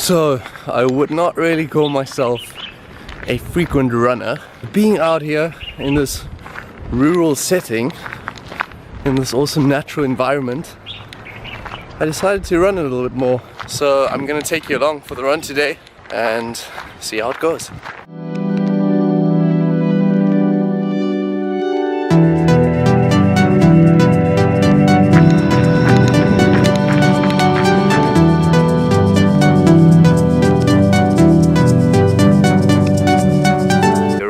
So, I would not really call myself a frequent runner. Being out here in this rural setting, in this awesome natural environment, I decided to run a little bit more. So I'm gonna take you along for the run today and see how it goes.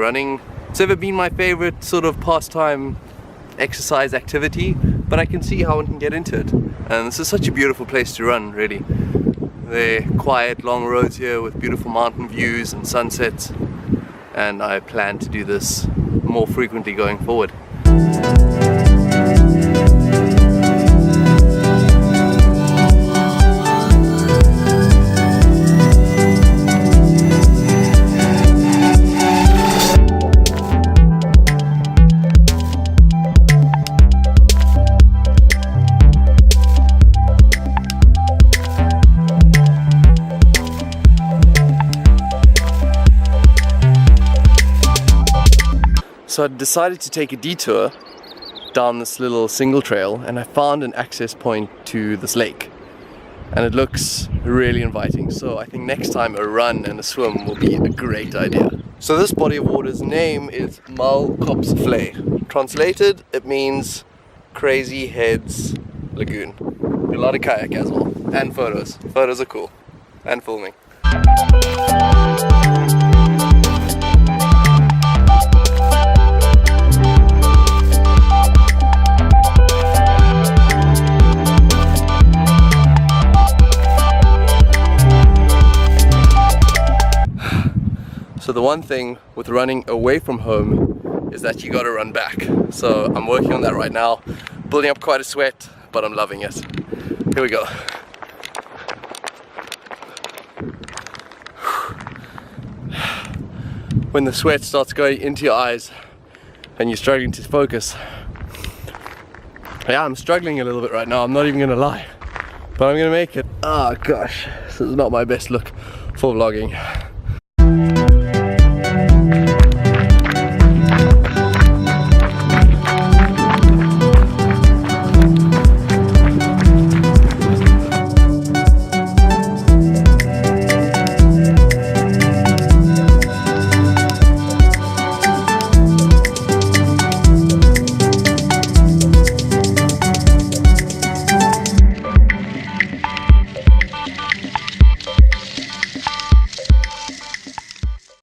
Running, it's never been my favorite sort of pastime exercise activity, but I can see how one can get into it. And this is such a beautiful place to run, really. There are quiet long roads here with beautiful mountain views and sunsets, and I plan to do this more frequently going forward. So I decided to take a detour down this little single trail, and I found an access point to this lake, and it looks really inviting. So I think next time a run and a swim will be a great idea. So this body of water's name is Malkopsvlei. Translated, it means Crazy Heads Lagoon. A lot of kayak as well, and photos. Photos are cool, and filming. So the one thing with running away from home is that you gotta run back. So I'm working on that right now, building up quite a sweat, but I'm loving it. Here we go. When the sweat starts going into your eyes and you're struggling to focus. Yeah, I'm struggling a little bit right now, I'm not even gonna lie. But I'm gonna make it. Oh gosh, this is not my best look for vlogging.